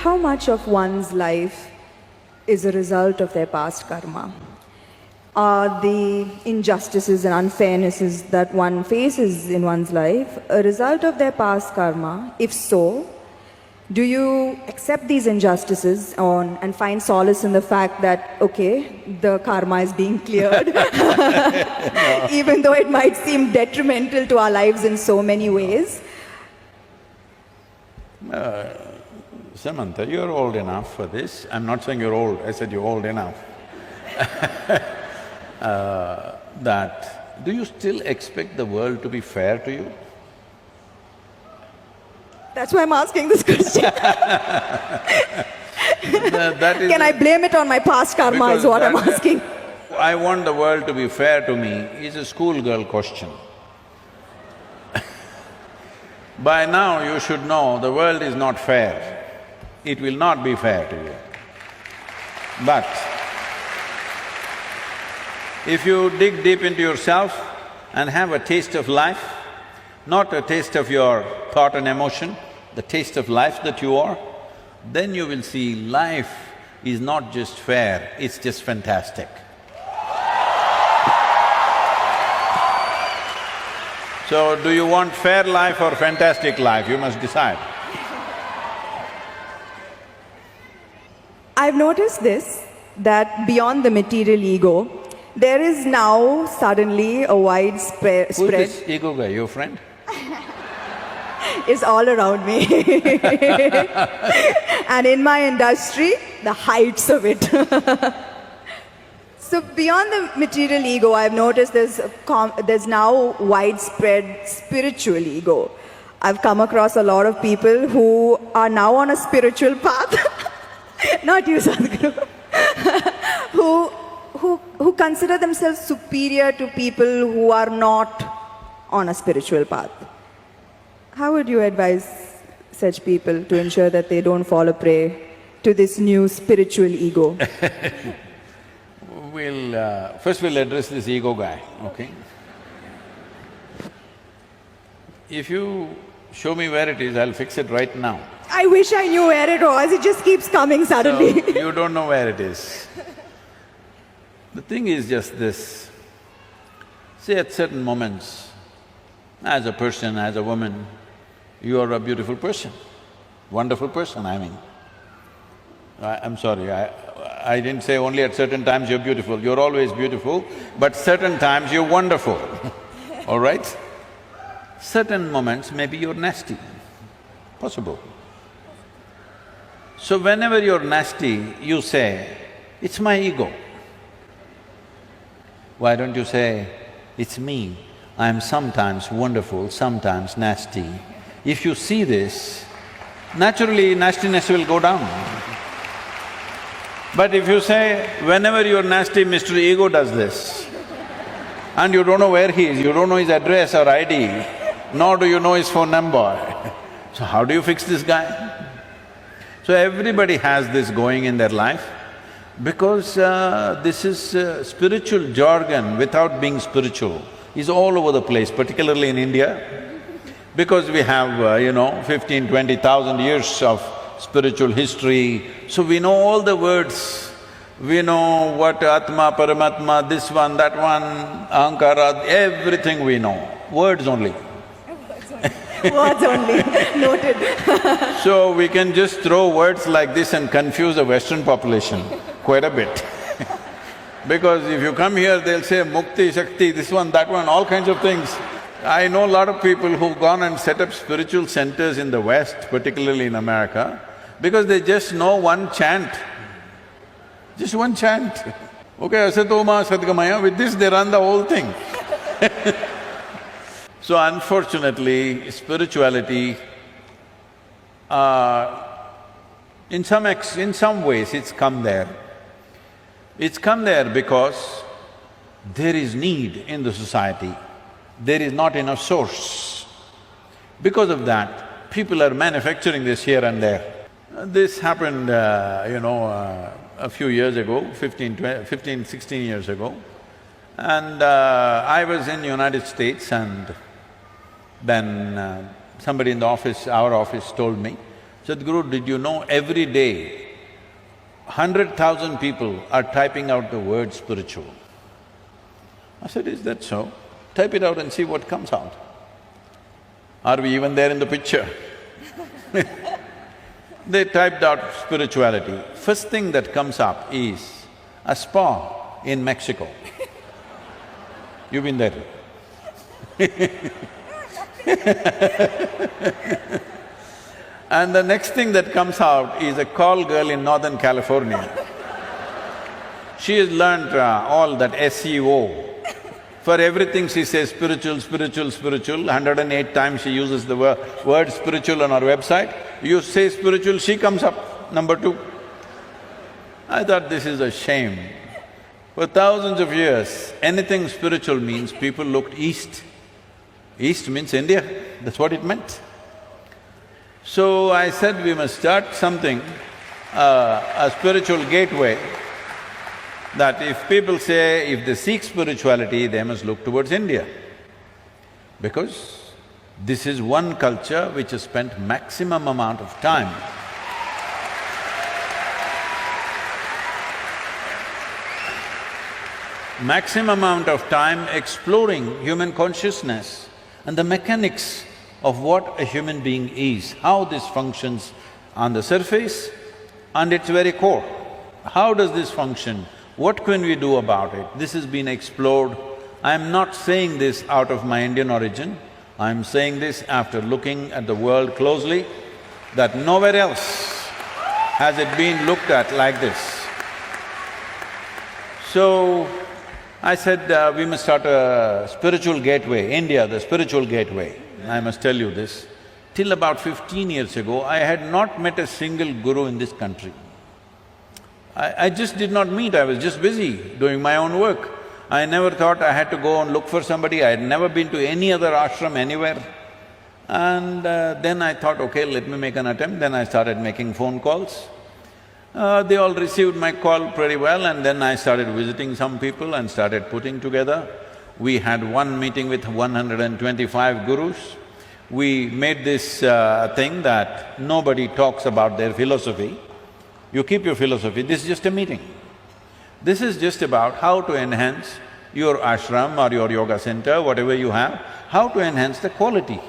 how much of one's life is a result of their past karma? Are the injustices and unfairnesses that one faces in one's life a result of their past karma? If so, do you accept these injustices and find solace in the fact that, okay, the karma is being cleared, even though it might seem detrimental to our lives in so many ways? Samantha, you're old enough for this. I'm not saying you're old, I said you're old enough. Do you still expect the world to be fair to you? That's why I'm asking this question. Can I blame it on my past karma is what I'm asking. I want the world to be fair to me is a schoolgirl question. By now you should know the world is not fair. It will not be fair to you. But if you dig deep into yourself and have a taste of life, not a taste of your thought and emotion, the taste of life that you are, then you will see life is not just fair, it's just fantastic. So, do you want fair life or fantastic life? You must decide. I've noticed this, that beyond the material ego, there is now suddenly a widespread… Who's this ego guy, your friend? Is all around me. And in my industry, the heights of it. So beyond the material ego, I've noticed there's now widespread spiritual ego. I've come across a lot of people who are now on a spiritual path, not you, Sadhguru, who consider themselves superior to people who are not on a spiritual path. How would you advise such people to ensure that they don't fall a prey to this new spiritual ego? First we'll address this ego guy, okay? If you show me where it is, I'll fix it right now. I wish I knew where it was, it just keeps coming suddenly. So, you don't know where it is. The thing is just this, say at certain moments, as a person, as a woman, you are a beautiful person, wonderful person, I mean. I'm sorry, I didn't say only at certain times you're beautiful, you're always beautiful, but certain times you're wonderful, all right? Certain moments maybe you're nasty, possible. So whenever you're nasty, you say, it's my ego. Why don't you say, it's me, I'm sometimes wonderful, sometimes nasty. If you see this, naturally nastiness will go down. But if you say, whenever you're nasty, Mr. Ego does this, and you don't know where he is, you don't know his address or ID, nor do you know his phone number, so how do you fix this guy? So everybody has this going in their life, because this is spiritual jargon without being spiritual is all over the place, particularly in India. Because we have, 15, 20,000 years of spiritual history, so we know all the words. We know what Atma, Paramatma, this one, that one, Ahankara, everything we know, words only. Words only, noted. So we can just throw words like this and confuse the Western population quite a bit. Because if you come here, they'll say Mukti, Shakti, this one, that one, all kinds of things. I know a lot of people who've gone and set up spiritual centers in the West, particularly in America, because they just know one chant, just one chant. Okay, Asatoma Sadgamaya, with this they run the whole thing. So unfortunately, spirituality, in some ways it's come there. It's come there because there is need in the society, there is not enough source. Because of that, people are manufacturing this here and there. This happened, a few years ago, 16 years ago. And I was in United States, and then somebody in the office, our office, told me Sadhguru, did you know every day 100,000 people are typing out the word spiritual? I said, is that so? Type it out and see what comes out. Are we even there in the picture? They typed out spirituality. First thing that comes up is a spa in Mexico. You've been there. And the next thing that comes out is a call girl in Northern California. She has learned all that SEO. For everything she says spiritual, spiritual, spiritual. 108 times she uses the word spiritual on her website. You say spiritual, she comes up, number 2. I thought this is a shame. For thousands of years, anything spiritual means people looked east. East means India, that's what it meant. So I said we must start something, a spiritual gateway, that if people say if they seek spirituality, they must look towards India. Because this is one culture which has spent maximum amount of time exploring human consciousness and the mechanics of what a human being is, how this functions on the surface and its very core. How does this function? What can we do about it? This has been explored. I'm not saying this out of my Indian origin, I'm saying this after looking at the world closely, that nowhere else has it been looked at like this. So, I said, we must start a spiritual gateway, India, the spiritual gateway. I must tell you this, till about 15 years ago, I had not met a single guru in this country. I just did not meet, I was just busy doing my own work. I never thought I had to go and look for somebody, I had never been to any other ashram anywhere. And then I thought, okay, let me make an attempt, then I started making phone calls. They all received my call pretty well, and then I started visiting some people and started putting together. We had one meeting with 125 gurus. We made this thing that nobody talks about their philosophy. You keep your philosophy, this is just a meeting. This is just about how to enhance your ashram or your yoga center, whatever you have, how to enhance the quality.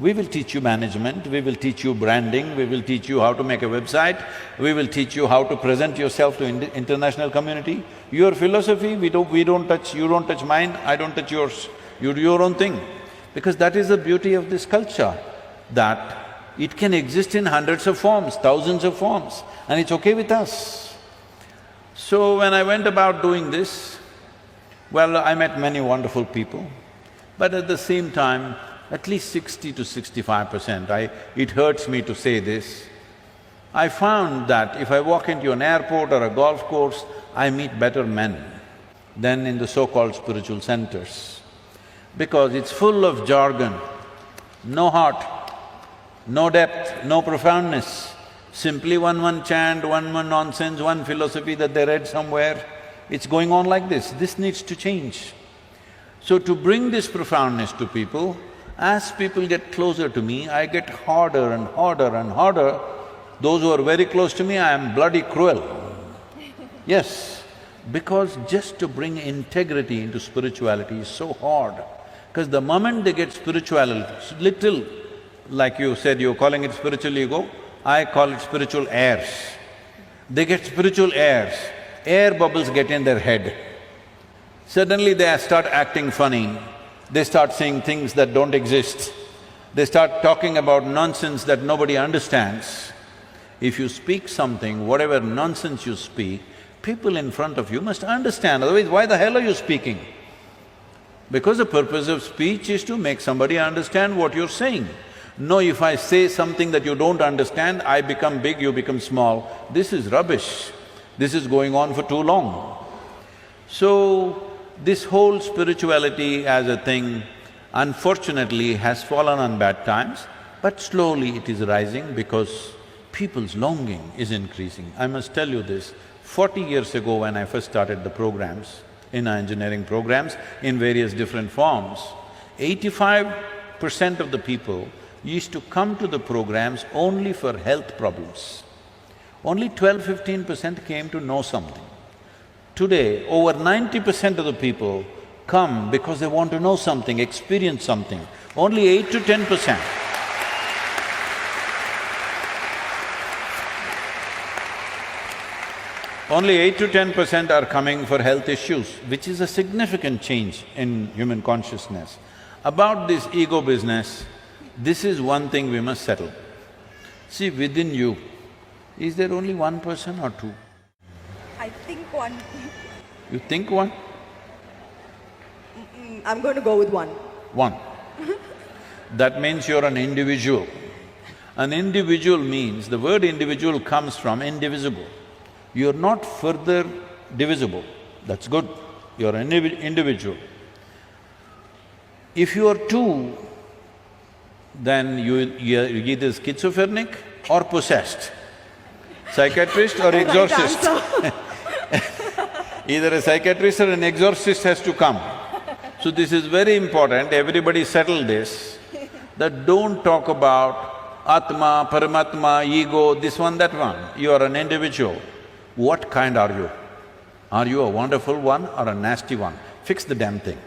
We will teach you management, we will teach you branding, we will teach you how to make a website, we will teach you how to present yourself to international community. Your philosophy, we don't touch, you don't touch mine, I don't touch yours, you do your own thing. Because that is the beauty of this culture, that it can exist in hundreds of forms, thousands of forms, and it's okay with us. So when I went about doing this, well, I met many wonderful people, but at the same time, at least 60 to 65%, it hurts me to say this, I found that if I walk into an airport or a golf course, I meet better men than in the so-called spiritual centers. Because it's full of jargon, no heart, no depth, no profoundness, simply one chant, one nonsense, one philosophy that they read somewhere. It's going on like this. This needs to change. So to bring this profoundness to people, as people get closer to me, I get harder and harder and harder. Those who are very close to me, I am bloody cruel. Yes, because just to bring integrity into spirituality is so hard. Because the moment they get spirituality, little, like you said, you're calling it spiritual ego, I call it spiritual airs. They get spiritual airs, air bubbles get in their head. Suddenly they start acting funny, they start saying things that don't exist, they start talking about nonsense that nobody understands. If you speak something, whatever nonsense you speak, people in front of you must understand, otherwise why the hell are you speaking? Because the purpose of speech is to make somebody understand what you're saying. No, if I say something that you don't understand, I become big, you become small. This is rubbish. This is going on for too long. So, this whole spirituality as a thing, unfortunately, has fallen on bad times, but slowly it is rising because people's longing is increasing. I must tell you this, 40 years ago when I first started the programs, in our engineering programs, in various different forms, 85% of the people used to come to the programs only for health problems. Only 12–15% came to know something. Today, over 90% of the people come because they want to know something, experience something. Only 8 to 10%. Only 8 to 10% are coming for health issues, which is a significant change in human consciousness. About this ego business, this is one thing we must settle. See, within you, is there only one person or two? I think one. You think one? I'm going to go with one. One. That means you're an individual. An individual means, the word individual comes from indivisible. You're not further divisible, that's good, you're an individual. If you are two, then you're either schizophrenic or possessed, psychiatrist or exorcist. Either a psychiatrist or an exorcist has to come. So this is very important, everybody settle this, that don't talk about Atma, Paramatma, ego, this one, that one. You are an individual. What kind are you? Are you a wonderful one or a nasty one? Fix the damn thing.